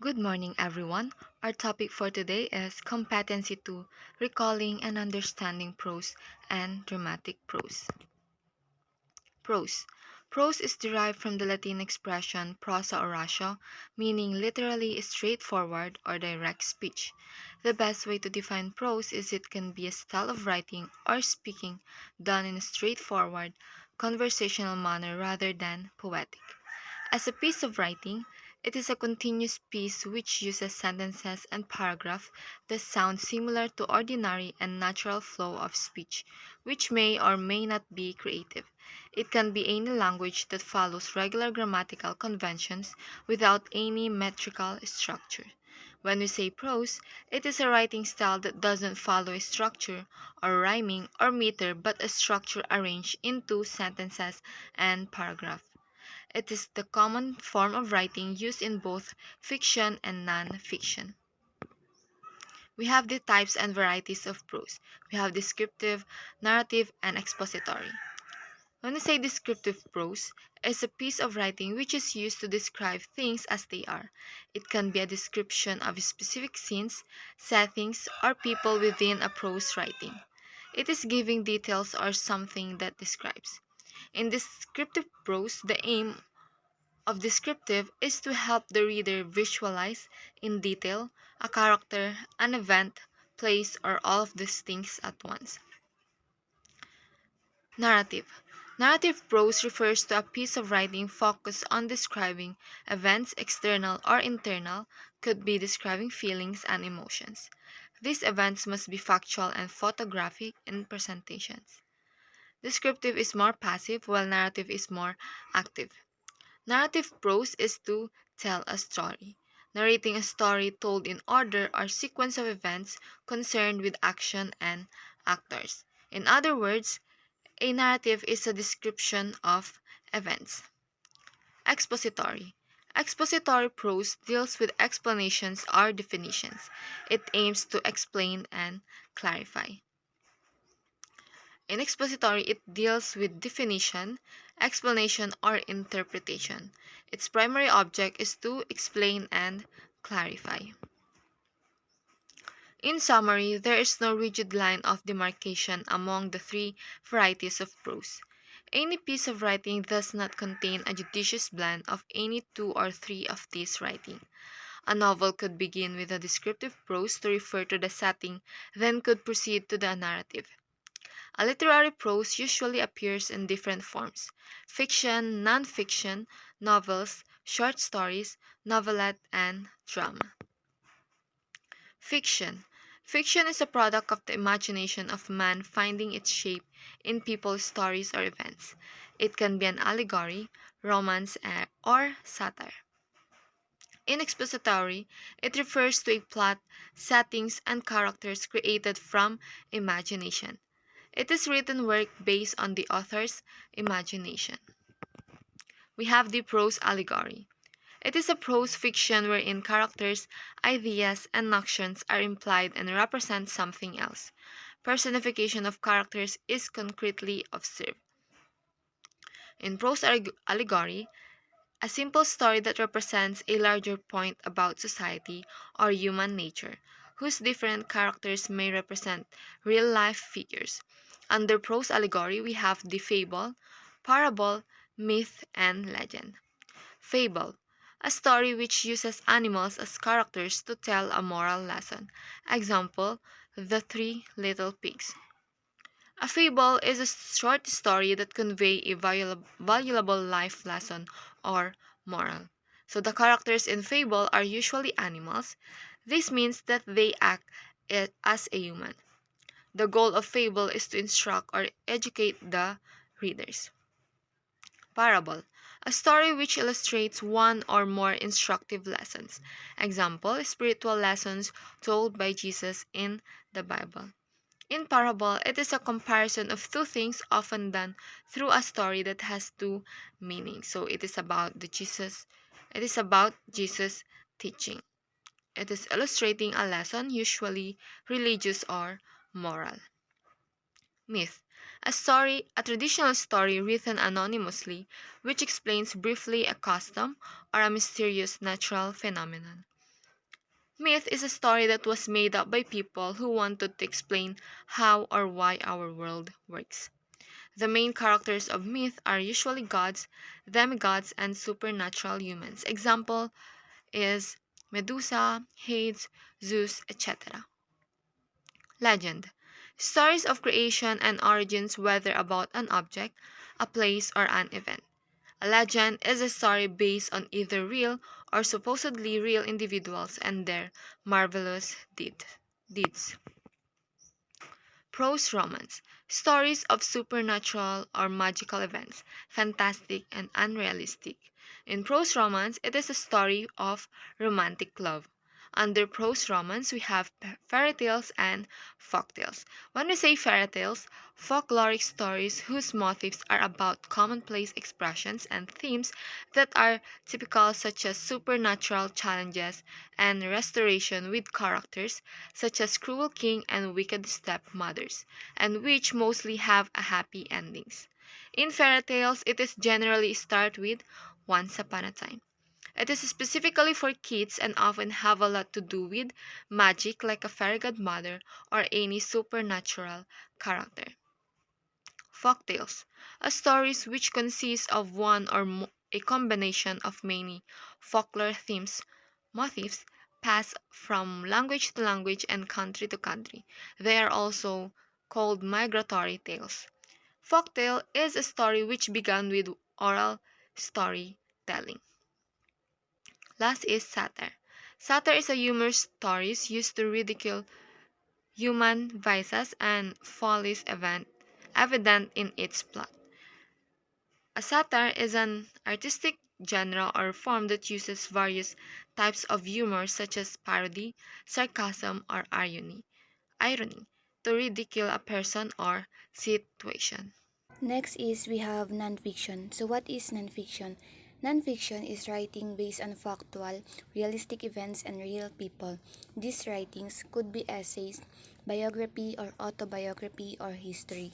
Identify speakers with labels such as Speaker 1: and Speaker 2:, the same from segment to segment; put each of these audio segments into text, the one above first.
Speaker 1: Good morning, everyone. Our topic for today is Competency 2, Recalling and Understanding Prose and Dramatic Prose. Prose. Prose is derived from the Latin expression prosa or ratio, meaning literally straightforward or direct speech. The best way to define prose is it can be a style of writing or speaking done in a straightforward, conversational manner rather than poetic. As a piece of writing, it is a continuous piece which uses sentences and paragraphs that sound similar to ordinary and natural flow of speech, which may or may not be creative. It can be any language that follows regular grammatical conventions without any metrical structure. When we say prose, it is a writing style that doesn't follow a structure or rhyming or meter but a structure arranged into sentences and paragraphs. It is the common form of writing used in both fiction and non-fiction. We have the types and varieties of prose. We have descriptive, narrative, and expository. When we say descriptive prose, it's a piece of writing which is used to describe things as they are. It can be a description of specific scenes, settings, or people within a prose writing. It is giving details or something that describes. In descriptive prose, the aim of descriptive is to help the reader visualize in detail a character, an event, place, or all of these things at once. Narrative. Narrative prose refers to a piece of writing focused on describing events, external or internal, could be describing feelings and emotions. These events must be factual and photographic in presentations. Descriptive is more passive while narrative is more active. Narrative prose is to tell a story, narrating a story told in order or sequence of events concerned with action and actors. In other words, a narrative is a description of events. Expository. Expository prose deals with explanations or definitions. It aims to explain and clarify. In expository, it deals with definition, explanation, or interpretation. Its primary object is to explain and clarify. In summary, there is no rigid line of demarcation among the three varieties of prose. Any piece of writing does not contain a judicious blend of any two or three of these writing. A novel could begin with a descriptive prose to refer to the setting, then could proceed to the narrative. A literary prose usually appears in different forms: fiction, non-fiction, novels, short stories, novelette, and drama. Fiction. Fiction is a product of the imagination of man finding its shape in people's stories or events. It can be an allegory, romance, or satire. In expository, it refers to a plot, settings, and characters created from imagination. It is written work based on the author's imagination. We have the prose allegory. It is a prose fiction wherein characters, ideas, and actions are implied and represent something else. Personification of characters is concretely observed. In prose allegory, a simple story that represents a larger point about society or human nature, whose different characters may represent real-life figures. Under prose allegory, we have the fable, parable, myth, and legend. Fable, a story which uses animals as characters to tell a moral lesson. Example, The Three Little Pigs. A fable is a short story that convey a valuable life lesson or moral. So the characters in fable are usually animals. This means that they act as a human. The goal of fable is to instruct or educate the readers. Parable, a story which illustrates one or more instructive lessons. Example, spiritual lessons told by Jesus in the Bible. In parable, it is a comparison of two things often done through a story that has two meanings. So it is about Jesus teaching. It is illustrating a lesson, usually religious or moral. Myth, a traditional story written anonymously which explains briefly a custom or a mysterious natural phenomenon. Myth is a story that was made up by people who wanted to explain how or why our world works. The main characters of myth are usually gods, demigods, and supernatural humans. Example is Medusa, Hades, Zeus, etc. Legend. Stories of creation and origins, whether about an object, a place, or an event. A legend is a story based on either real or supposedly real individuals and their marvelous deeds. Prose romance. Stories of supernatural or magical events, fantastic and unrealistic. In prose romance, it is a story of romantic love. Under prose romance, we have fairy tales and folk tales. When we say fairy tales, folkloric stories whose motifs are about commonplace expressions and themes that are typical, such as supernatural challenges and restoration with characters such as cruel king and wicked stepmothers, and which mostly have a happy endings. In fairy tales, it is generally start with once upon a time. It is specifically for kids and often have a lot to do with magic like a fairy godmother or any supernatural character. Folktales are stories which consist of one or a combination of many folklore themes, motifs passed from language to language and country to country. They are also called migratory tales. Folktale is a story which began with oral storytelling. Last is satire. Satire is a humorous stories used to ridicule human vices and follies evident in its plot. A satire is an artistic genre or form that uses various types of humor such as parody, sarcasm, or irony to ridicule a person or situation.
Speaker 2: Next is we have nonfiction. So what is nonfiction? Nonfiction is writing based on factual, realistic events and real people. These writings could be essays, biography or autobiography or history,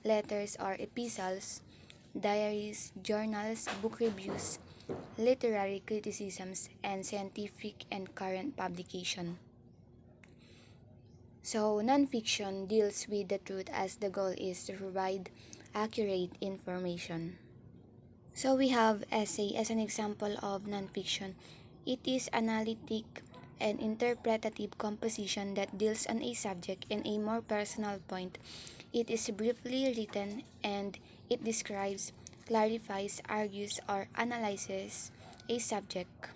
Speaker 2: letters or epistles, diaries, journals, book reviews, literary criticisms, and scientific and current publication. So, nonfiction deals with the truth as the goal is to provide accurate information. So, we have essay as an example of nonfiction. It is analytic and interpretative composition that deals on a subject in a more personal point. It is briefly written and it describes, clarifies, argues, or analyzes a subject.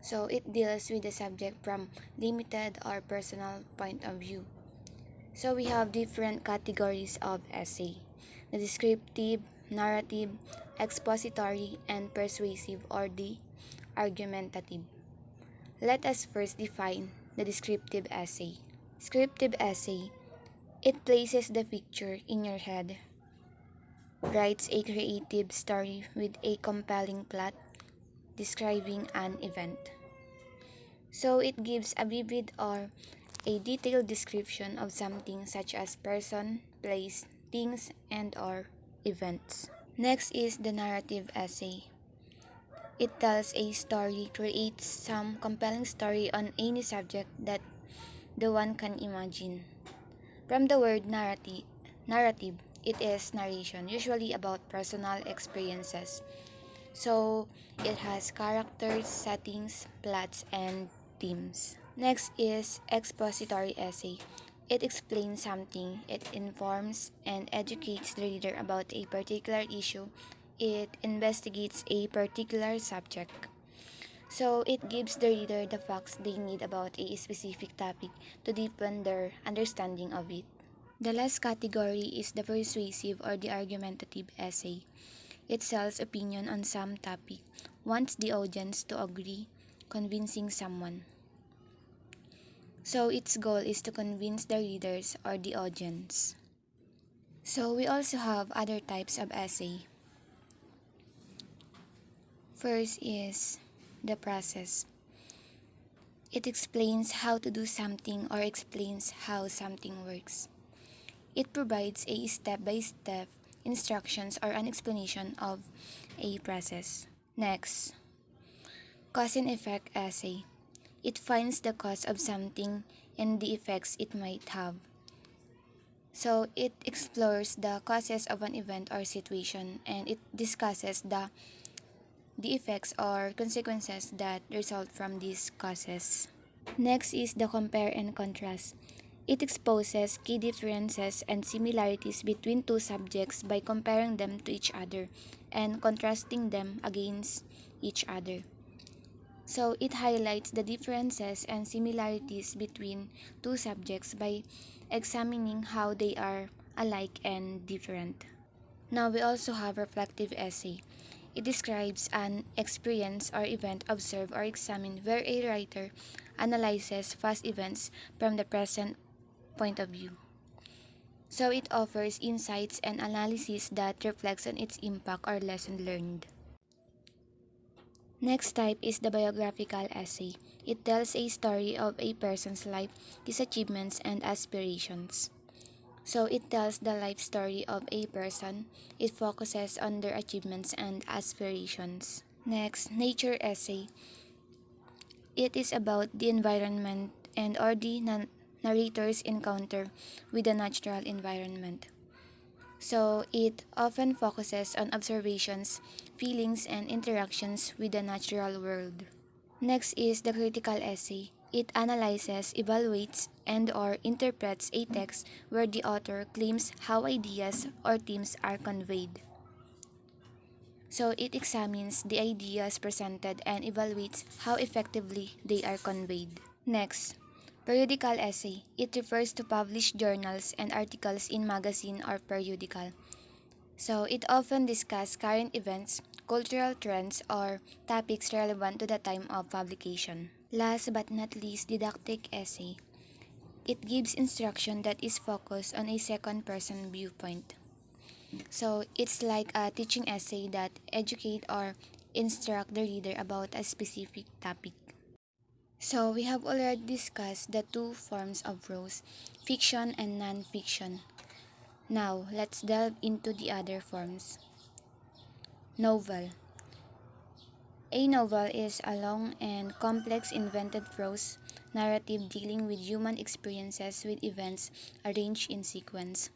Speaker 2: So it deals with the subject from limited or personal point of view. So we have different categories of essay: the descriptive, narrative, expository, and persuasive, or the argumentative. Let us first define the descriptive essay. Descriptive essay: it places the picture in your head, writes a creative story with a compelling plot describing an event. So it gives a vivid or a detailed description of something such as person, place, things, and or events. Next is the narrative essay. It tells a story, creates some compelling story on any subject that the one can imagine. From the word narrative, it is narration, usually about personal experiences. So it has characters, settings, plots, and themes. Next is expository essay. It explains something, it informs and educates the reader about a particular issue, it investigates a particular subject. So it gives the reader the facts they need about a specific topic to deepen their understanding of it. The last category is the persuasive or the argumentative essay. It sells opinion on some topic, wants the audience to agree, convincing someone. So its goal is to convince the readers or the audience. So we also have other types of essay. First is the process. It explains how to do something or explains how something works. It provides a step-by-step instructions or an explanation of a process. Next, cause and effect essay. It finds the cause of something and the effects it might have. So it explores the causes of an event or situation, and it discusses the effects or consequences that result from these causes. Next is the compare and contrast. It exposes key differences and similarities between two subjects by comparing them to each other and contrasting them against each other. So it highlights the differences and similarities between two subjects by examining how they are alike and different. Now we also have reflective essay. It describes an experience or event observed or examined where a writer analyzes past events from the present point of view. So it offers insights and analysis that reflects on its impact or lesson learned. Next type is the biographical essay. It tells a story of a person's life, his achievements, and aspirations. So it tells the life story of a person. It focuses on their achievements and aspirations. Next, nature essay. It is about the environment and or the narrator's encounter with the natural environment. So it often focuses on observations, feelings, and interactions with the natural world. Next is the critical essay. It analyzes, evaluates, and or interprets a text where the author claims how ideas or themes are conveyed. So it examines the ideas presented and evaluates how effectively they are conveyed. Next, periodical essay. It refers to published journals and articles in magazine or periodical. So it often discusses current events, cultural trends, or topics relevant to the time of publication. Last but not least, didactic essay. It gives instruction that is focused on a second-person viewpoint. So it's like a teaching essay that educate or instruct the reader about a specific topic. So we have already discussed the two forms of prose, fiction and non-fiction. Now, let's delve into the other forms. Novel. A novel is a long and complex invented prose narrative dealing with human experiences with events arranged in sequence.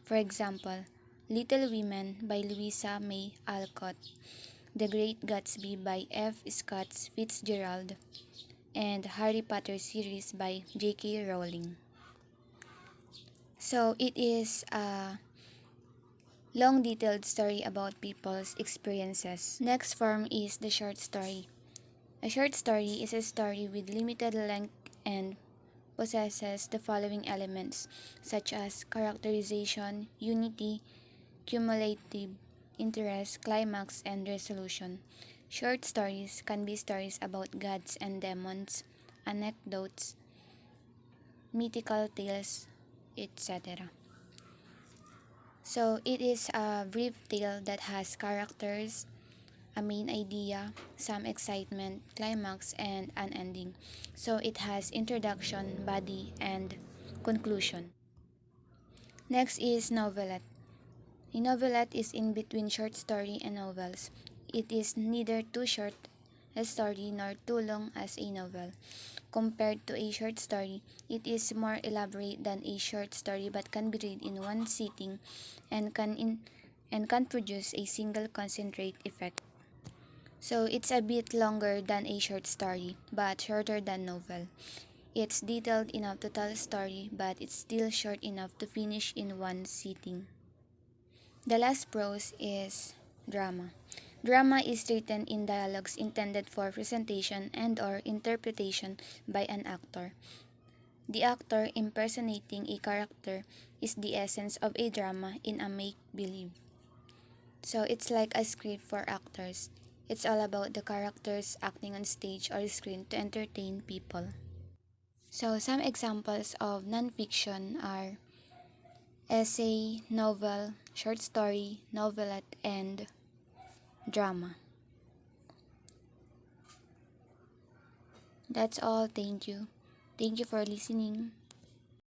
Speaker 2: For example, Little Women by Louisa May Alcott, The Great Gatsby by F. Scott Fitzgerald, and Harry Potter series by J.K. Rowling. So it is a long detailed story about people's experiences. Next form is the short story. A short story is a story with limited length and possesses the following elements such as characterization, unity, cumulative interest, climax, and resolution. Short stories can be stories about gods and demons, anecdotes, mythical tales, etc. So it is a brief tale that has characters, a main idea, some excitement, climax, and an ending. So it has introduction, body, and conclusion. Next is novelette. A novelette is in between short story and novels. It is neither too short a story nor too long as a novel. Compared to a short story, it is more elaborate than a short story but can be read in one sitting and can produce a single concentrate effect. So it's a bit longer than a short story, but shorter than novel. It's detailed enough to tell a story, but it's still short enough to finish in one sitting. The last prose is drama. Drama is written in dialogues intended for presentation and or interpretation by an actor. The actor impersonating a character is the essence of a drama in a make-believe. So it's like a script for actors. It's all about the characters acting on stage or screen to entertain people. So some examples of nonfiction are essay, novel, short story, novelette, and drama. That's all. Thank you. Thank you for listening.